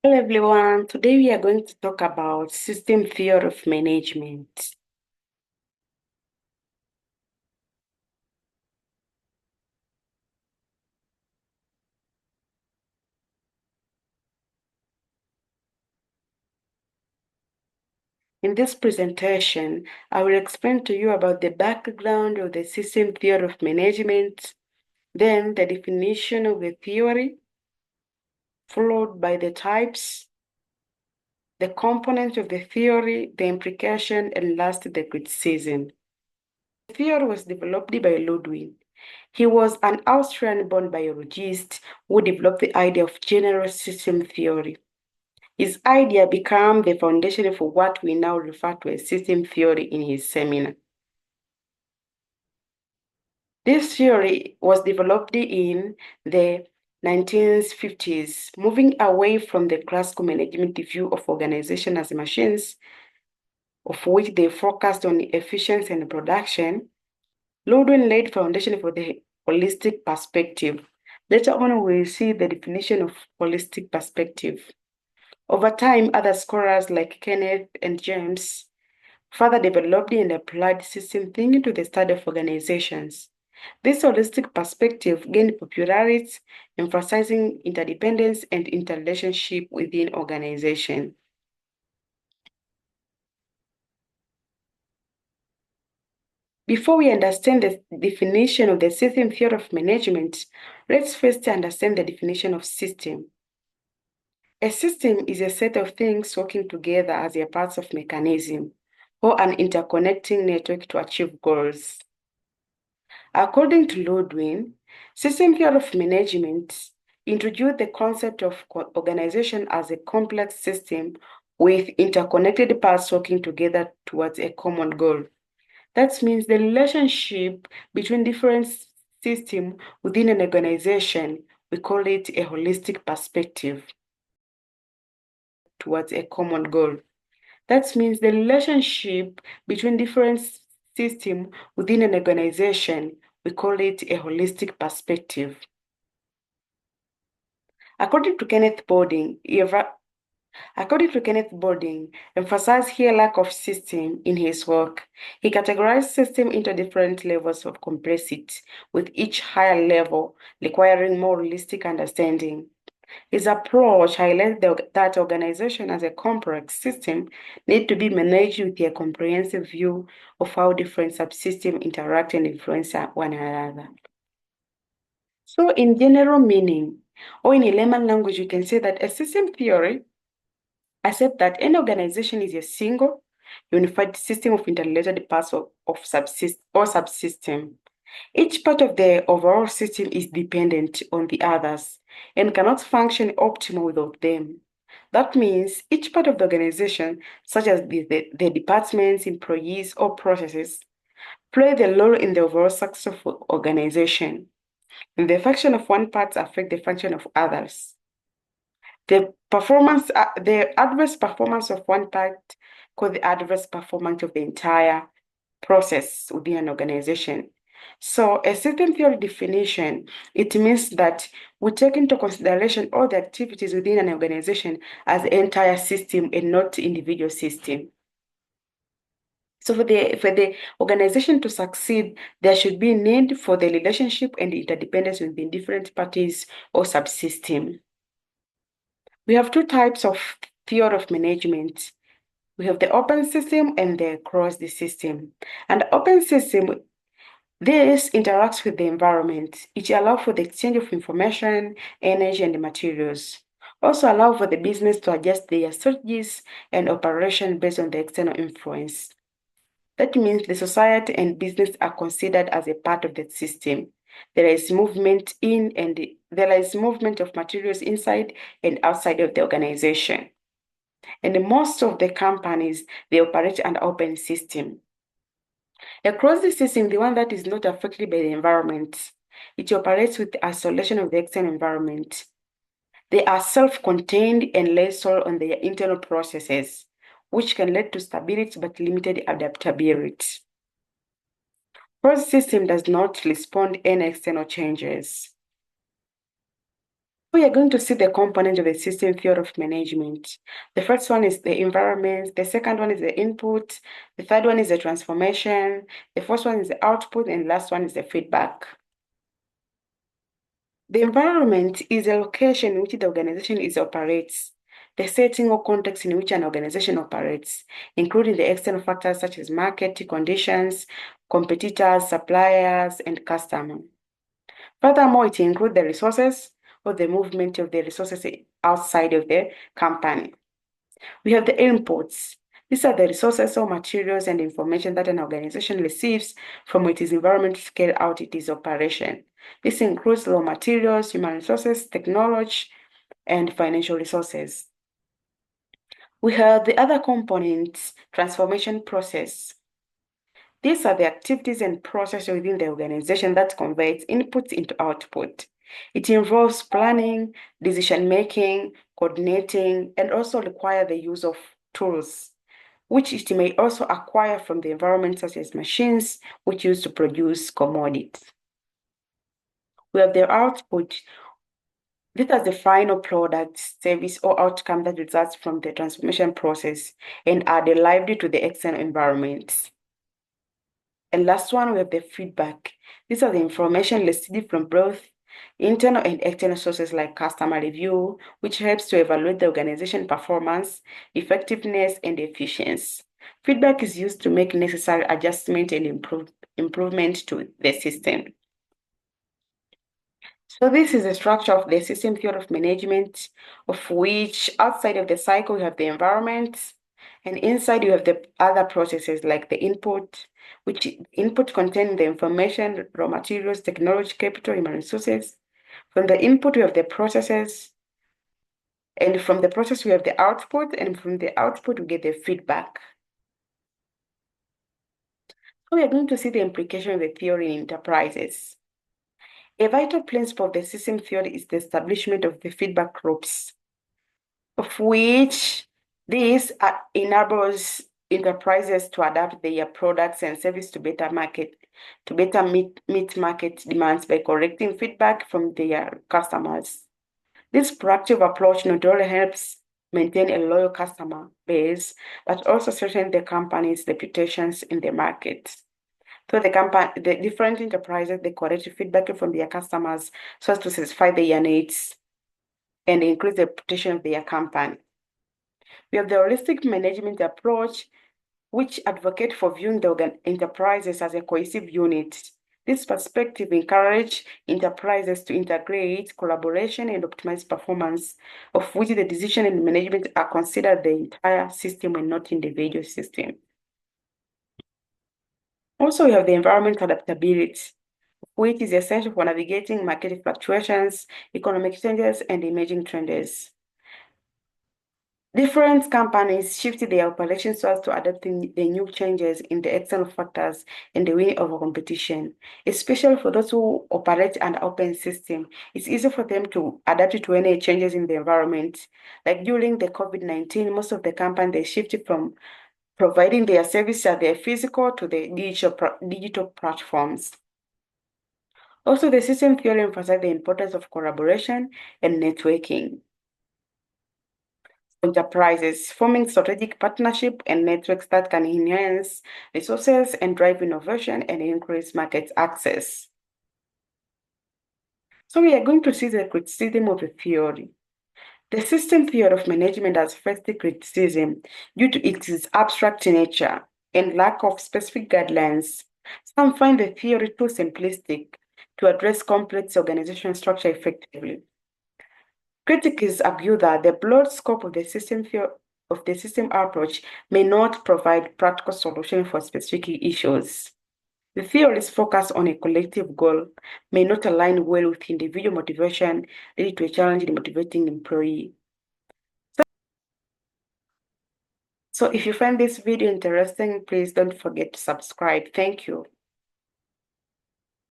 Hello everyone, today we are going to talk about system theory of management. In this presentation, I will explain to you about the background of the system theory of management, then the definition of the theory, followed by the types, the components of the theory, the implication, and last the criticism. The theory was developed by Ludwig. He was an Austrian-born biologist who developed the idea of general system theory. His idea became the foundation for what we now refer to as system theory in his seminar. This theory was developed in the 1950s, moving away from the classical management view of organization as machines, of which they focused on efficiency and production. Ludwig laid foundation for the holistic perspective. Later on, we'll see the definition of holistic perspective. Over time, other scholars like Kenneth and James further developed and applied system thinking to the study of organizations. This holistic perspective gained popularity, emphasizing interdependence and interrelationship within organization. Before we understand the definition of the system theory of management, let's first understand the definition of system. A system is a set of things working together as a parts of mechanism or an interconnecting network to achieve goals. According to Ludwig, system theory of management introduced the concept of organization as a complex system with interconnected parts working together towards a common goal. That means the relationship between different systems within an organization, we call it a holistic perspective towards a common goal. That means the relationship between different systems within an organization, we call it a holistic perspective. According to Kenneth Bording, emphasized here lack of system in his work. He categorized system into different levels of complexity, with each higher level requiring more realistic understanding. His approach highlights that organization as a complex system need to be managed with a comprehensive view of how different subsystems interact and influence one another. So in general meaning, or in a layman language, you can say that a system theory accepts that any organization is a single, unified system of interrelated parts of subsystem. Each part of the overall system is dependent on the others and cannot function optimally without them. That means each part of the organization, such as the departments, employees, or processes, play the role in the overall success of the organization. And the function of one part affect the function of others. The adverse performance of one part called the adverse performance of the entire process within an organization. So a system theory definition, it means that we take into consideration all the activities within an organization as an entire system and not individual system. So for the organization to succeed, there should be need for the relationship and interdependence within different parties or subsystem. We have two types of theory of management. We have the open system and the closed system. And the open system, this interacts with the environment. It allows for the exchange of information, energy, and materials. Also allow for the business to adjust their strategies and operation based on the external influence. That means the society and business are considered as a part of the system. There is movement in and there is movement of materials inside and outside of the organization. And most of the companies, they operate an open system. Across the system, the one that is not affected by the environment, it operates with isolation of the external environment. They are self-contained and lay sole on their internal processes, which can lead to stability but limited adaptability. Closed system does not respond to any external changes. We are going to see the component of the system theory of management. The first one is the environment, the second one is the input, the third one is the transformation, the fourth one is the output, and the last one is the feedback. The environment is a location in which the organization operates, the setting or context in which an organization operates, including the external factors such as market conditions, competitors, suppliers, and customers. Furthermore, it includes the resources or the movement of the resources outside of the company. We have the inputs. These are the resources or materials and information that an organization receives from its environment to scale out its operation. This includes raw materials, human resources, technology, and financial resources. We have the other components, transformation process. These are the activities and processes within the organization that converts inputs into output. It involves planning, decision-making, coordinating, and also require the use of tools, which it may also acquire from the environment, such as machines, which used to produce commodities. We have the output. This is the final product, service, or outcome that results from the transformation process and are derived to the external environment. And last one, we have the feedback. These are the information received from both internal and external sources like customer review, which helps to evaluate the organization performance, effectiveness, and efficiency. Feedback is used to make necessary adjustment and improvement to the system. So this is the structure of the system theory of management, of which outside of the cycle you have the environment, and inside you have the other processes like the input, which input contain the information, raw materials, technology, capital, human resources. From the input we have the processes, and from the process we have the output, and from the output we get the feedback. So we are going to see the implication of the theory in enterprises. A vital principle of the system theory is the establishment of the feedback loops, of which this enables enterprises to adapt their products and services to better meet market demands by collecting feedback from their customers. This proactive approach not only helps maintain a loyal customer base, but also strengthens the company's reputations in the market. So the different enterprises, they collect feedback from their customers so as to satisfy their needs and increase the reputation of their company. We have the holistic management approach, which advocate for viewing the enterprises as a cohesive unit. This perspective encourages enterprises to integrate collaboration and optimize performance, of which the decision and management are considered the entire system and not individual system. Also, we have the environment adaptability, which is essential for navigating market fluctuations, economic changes, and emerging trends. Different companies shifted their operations so as to adapt the new changes in the external factors and the way of competition, especially for those who operate an open system. It's easy for them to adapt to any changes in the environment. Like during the COVID-19, most of the companies, they shifted from providing their services at their physical to the digital platforms. Also, the system theory emphasizes the importance of collaboration and networking. Enterprises forming strategic partnership and networks that can enhance resources and drive innovation and increase market access. So we are going to see the criticism of the theory. The system theory of management has first criticism due to its abstract nature and lack of specific guidelines. Some find the theory too simplistic to address complex organizational structure effectively. Critics argue that the broad scope of the system approach may not provide practical solutions for specific issues. The theory's focus on a collective goal may not align well with individual motivation, leading to a challenge in motivating employee. So if you find this video interesting, please don't forget to subscribe. Thank you.